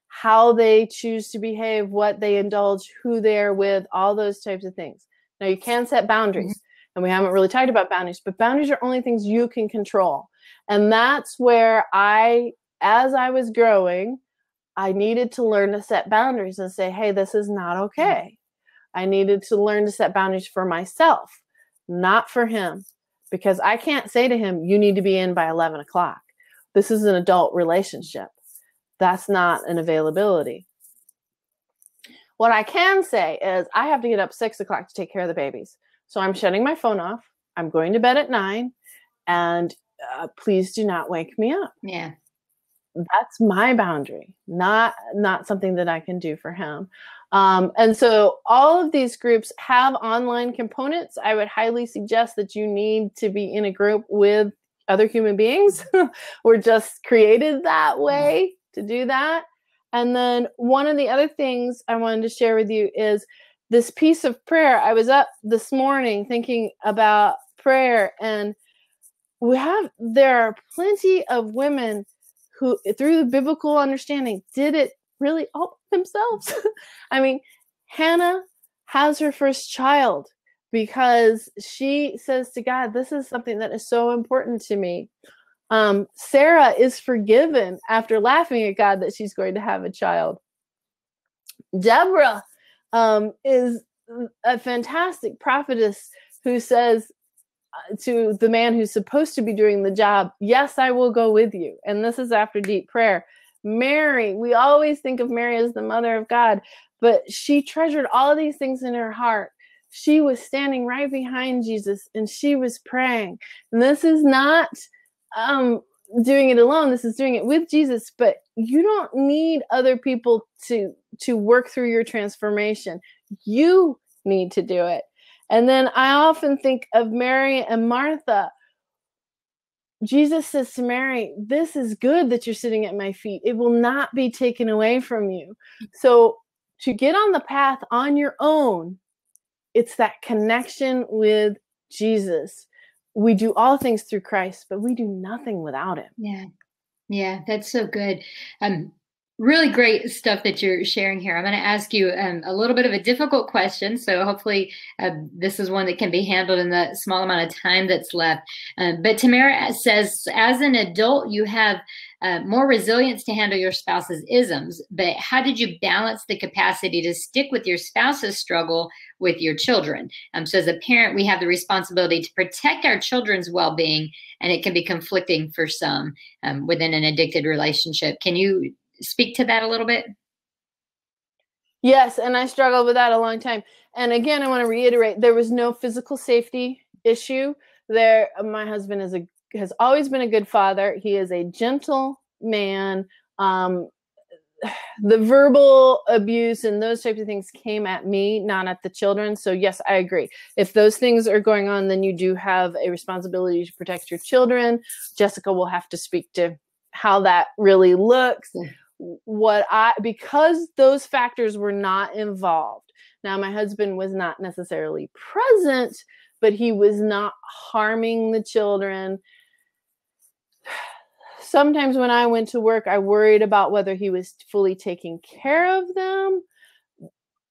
how they choose to behave, what they indulge, who they're with, all those types of things. Now, you can set boundaries, and we haven't really talked about boundaries, but boundaries are only things you can control. And that's where as I was growing, I needed to learn to set boundaries and say, hey, this is not okay. I needed to learn to set boundaries for myself, not for him, because I can't say to him, you need to be in by 11 o'clock. This is an adult relationship. That's not an availability. What I can say is I have to get up 6 o'clock to take care of the babies. So I'm shutting my phone off. I'm going to bed at 9, and please do not wake me up. Yeah. That's my boundary, not something that I can do for him. And so all of these groups have online components. I would highly suggest that you need to be in a group with other human beings. We're just created that way to do that. And then one of the other things I wanted to share with you is this piece of prayer. I was up this morning thinking about prayer, and there are plenty of women who, through the biblical understanding, did it really all themselves. I mean, Hannah has her first child because she says to God, this is something that is so important to me. Sarah is forgiven after laughing at God that she's going to have a child. Deborah is a fantastic prophetess who says, to the man who's supposed to be doing the job, yes, I will go with you. And this is after deep prayer. Mary, we always think of Mary as the mother of God, but she treasured all of these things in her heart. She was standing right behind Jesus and she was praying. And this is not doing it alone. This is doing it with Jesus, but you don't need other people to work through your transformation. You need to do it. And then I often think of Mary and Martha. Jesus says to Mary, this is good that you're sitting at my feet. It will not be taken away from you. So to get on the path on your own, it's that connection with Jesus. We do all things through Christ, but we do nothing without him. Yeah. Yeah, that's so good. Really great stuff that you're sharing here. I'm going to ask you a little bit of a difficult question. So hopefully this is one that can be handled in the small amount of time that's left. But Tamara says, as an adult, you have more resilience to handle your spouse's isms. But how did you balance the capacity to stick with your spouse's struggle with your children? So as a parent, we have the responsibility to protect our children's well-being, and it can be conflicting for some within an addicted relationship. Can you speak to that a little bit? Yes, and I struggled with that a long time. And again, I want to reiterate, there was no physical safety issue there. My husband has always been a good father. He is a gentle man. The verbal abuse and those types of things came at me, not at the children. So yes, I agree. If those things are going on, then you do have a responsibility to protect your children. Jessica will have to speak to how that really looks. Because those factors were not involved. Now, my husband was not necessarily present, but he was not harming the children. Sometimes when I went to work, I worried about whether he was fully taking care of them.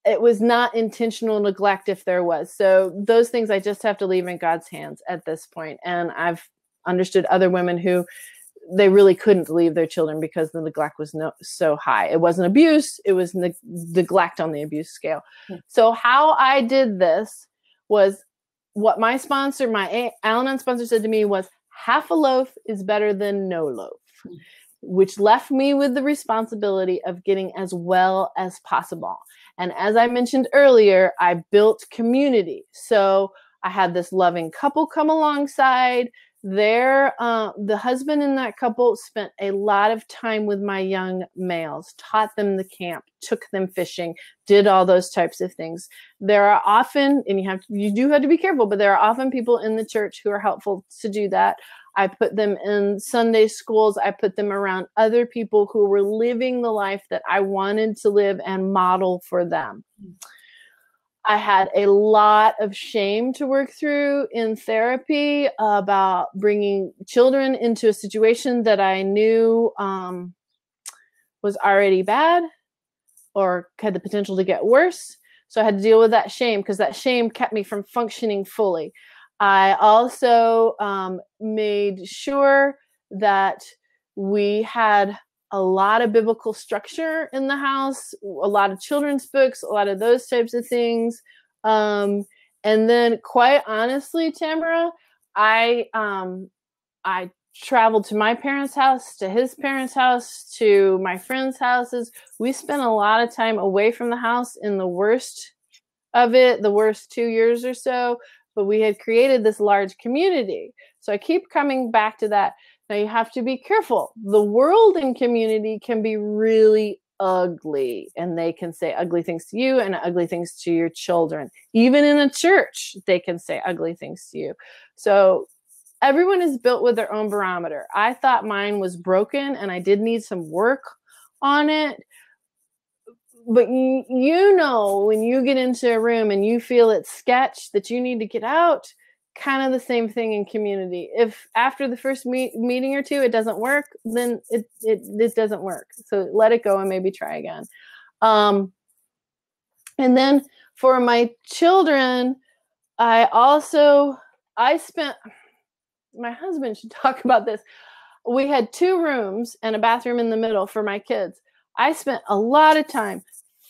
It was not intentional neglect if there was. So those things I just have to leave in God's hands at this point. And I've understood other women who they really couldn't leave their children because the neglect was so high. It wasn't abuse. It was neglect on the abuse scale. So how I did this was what my sponsor, my Al-Anon sponsor said to me was, half a loaf is better than no loaf, which left me with the responsibility of getting as well as possible. And as I mentioned earlier, I built community. So I had this loving couple come alongside. The husband in that couple spent a lot of time with my young males, taught them the camp, took them fishing, did all those types of things. There are often, and you do have to be careful, but there are often people in the church who are helpful to do that. I put them in Sunday schools. I put them around other people who were living the life that I wanted to live and model for them. I had a lot of shame to work through in therapy about bringing children into a situation that I knew was already bad or had the potential to get worse. So I had to deal with that shame because that shame kept me from functioning fully. I also made sure that we had a lot of biblical structure in the house, a lot of children's books, a lot of those types of things. And then quite honestly, Tamara, I traveled to my parents' house, to his parents' house, to my friends' houses. We spent a lot of time away from the house in the worst of it, the worst 2 years or so, but we had created this large community. So I keep coming back to that. Now you have to be careful. The world and community can be really ugly, and they can say ugly things to you and ugly things to your children. Even in a church, they can say ugly things to you. So everyone is built with their own barometer. I thought mine was broken and I did need some work on it. But you know, when you get into a room and you feel it's sketch that you need to get out, kind of the same thing in community. If after the first meeting or two, it doesn't work, then it doesn't work. So let it go and maybe try again. And then for my children, my husband should talk about this. We had 2 rooms and a bathroom in the middle for my kids. I spent a lot of time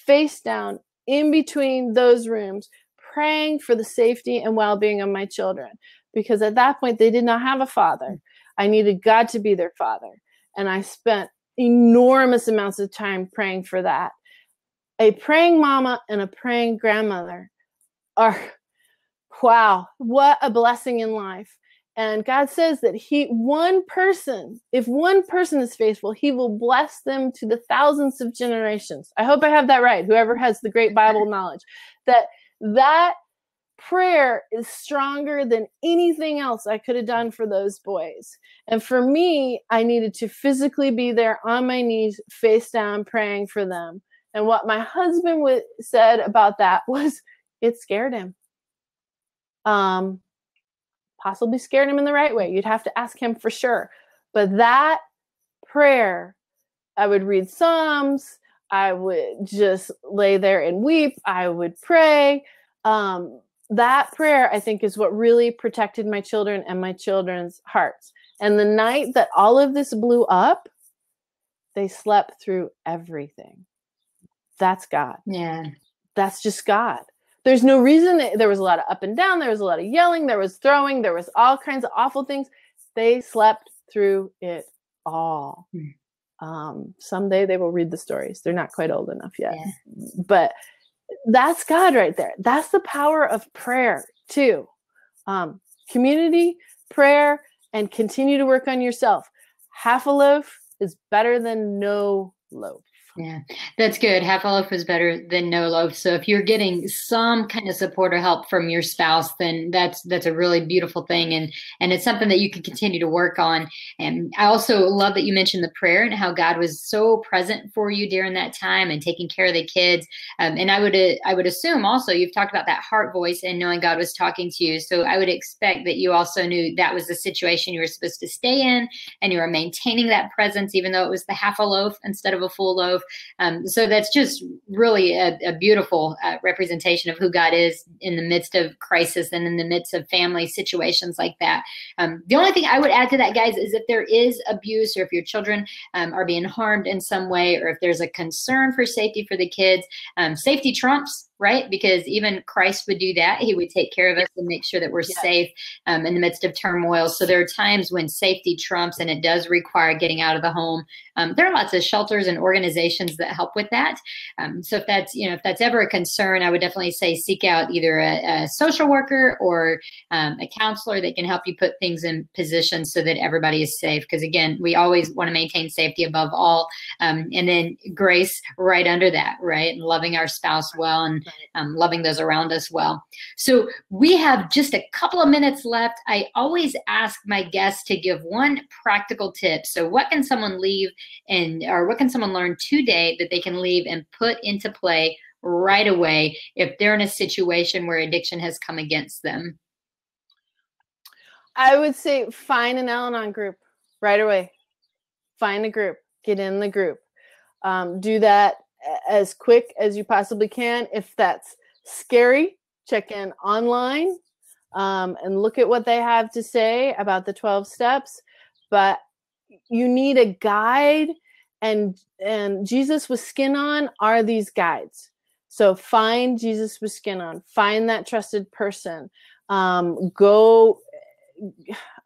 face down in between those rooms, praying for the safety and well-being of my children. because at that point they did not have a father. I needed God to be their father. And I spent enormous amounts of time praying for that. A praying mama and a praying grandmother are, wow, what a blessing in life. And God says that if one person is faithful, he will bless them to the thousands of generations. I hope I have that right. Whoever has the great Bible knowledge, that prayer is stronger than anything else I could have done for those boys. And for me, I needed to physically be there on my knees, face down, praying for them. And what my husband said about that was, it scared him. Possibly scared him in the right way. You'd have to ask him for sure. But that prayer, I would read Psalms. I would just lay there and weep. I would pray. That prayer, I think, is what really protected my children and my children's hearts. And the night that all of this blew up, they slept through everything. That's God. Yeah. That's just God. There's no reason. There was a lot of up and down. There was a lot of yelling. There was throwing. There was all kinds of awful things. They slept through it all. Someday they will read the stories. They're not quite old enough yet. Yeah. But that's God right there. That's the power of prayer too. Community, prayer, and continue to work on yourself. Half a loaf is better than no loaf. Yeah, that's good. Half a loaf is better than no loaf. So if you're getting some kind of support or help from your spouse, then that's a really beautiful thing. And it's something that you can continue to work on. And I also love that you mentioned the prayer and how God was so present for you during that time and taking care of the kids. And I would assume also you've talked about that heart voice and knowing God was talking to you. So I would expect that you also knew that was the situation you were supposed to stay in and you were maintaining that presence, even though it was the half a loaf instead of a full loaf. So that's just really a beautiful representation of who God is in the midst of crisis and in the midst of family situations like that. The only thing I would add to that, guys, is if there is abuse or if your children are being harmed in some way, or if there's a concern for safety for the kids, safety trumps. Right? Because even Christ would do that. He would take care of us and make sure that we're safe in the midst of turmoil. So there are times when safety trumps and it does require getting out of the home. There are lots of shelters and organizations that help with that. So if that's ever a concern, I would definitely say seek out either a social worker or a counselor that can help you put things in position so that everybody is safe. Because again, we always want to maintain safety above all. And then grace right under that, right? And loving our spouse well and loving those around us well. So we have just a couple of minutes left. I always ask my guests to give one practical tip. So what can someone leave or what can someone learn today that they can leave and put into play right away if they're in a situation where addiction has come against them? I would say find an Al-Anon group right away. Find a group. Get in the group. Do that as quick as you possibly can. If that's scary, check in online and look at what they have to say about the 12 steps. But you need a guide, and Jesus with skin on are these guides. So find Jesus with skin on. Find that trusted person. Go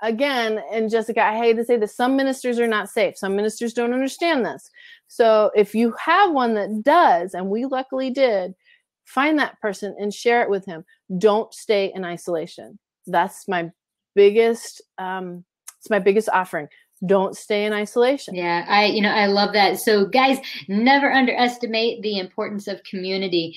again, and Jessica, I hate to say this, some ministers are not safe. Some ministers don't understand this. So if you have one that does, and we luckily did, find that person and share it with him. Don't stay in isolation. That's my biggest, it's my biggest offering. Don't stay in isolation. Yeah, I love that. So guys, never underestimate the importance of community.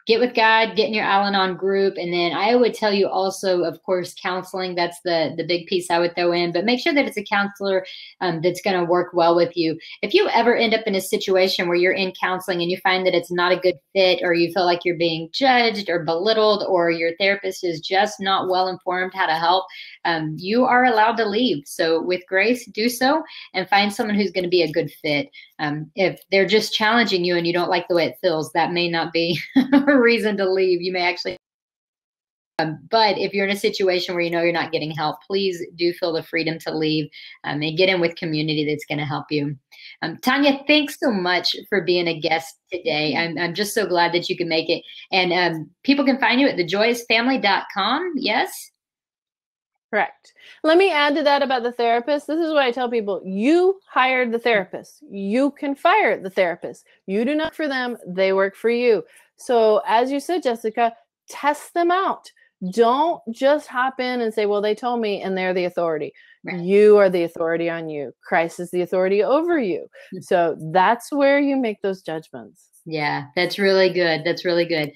Get with God, get in your Al-Anon group. And then I would tell you also, of course, counseling. That's the big piece I would throw in. But make sure that it's a counselor that's going to work well with you. If you ever end up in a situation where you're in counseling and you find that it's not a good fit, or you feel like you're being judged or belittled, or your therapist is just not well informed how to help, you are allowed to leave. So with grace, do so and find someone who's going to be a good fit. If they're just challenging you and you don't like the way it feels, that may not be a reason to leave. You may actually, but if you're in a situation where you know you're not getting help, please do feel the freedom to leave and get in with community that's going to help you. Tanya, thanks so much for being a guest today. I'm just so glad that you can make it. And people can find you at thejoyousfamily.com. Yes? Correct. Let me add to that about the therapist. This is what I tell people. You hired the therapist. You can fire the therapist. You do not work for them. They work for you. So as you said, Jessica, test them out. Don't just hop in and say, well, they told me and they're the authority. Right. You are the authority on you. Christ is the authority over you. So that's where you make those judgments. Yeah, that's really good. That's really good.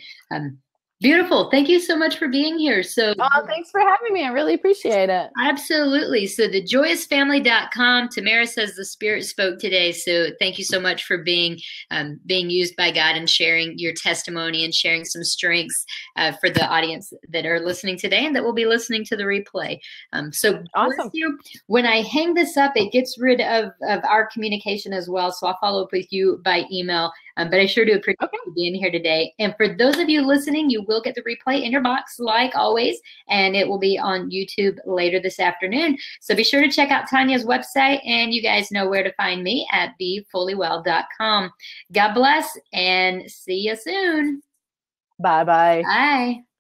Beautiful. Thank you so much for being here. So, thanks for having me. I really appreciate it. Absolutely. So the joyousfamily.com, Tamara says the Spirit spoke today. So thank you so much for being used by God and sharing your testimony and sharing some strengths for the audience that are listening today and that will be listening to the replay. So awesome. Bless you. When I hang this up, it gets rid of our communication as well. So I'll follow up with you by email. But I sure do appreciate you being here today. And for those of you listening, you will get the replay in your box like always, and it will be on YouTube later this afternoon. So be sure to check out Tanya's website, and you guys know where to find me at befullywell.com. God bless, and see you soon. Bye-bye. Bye.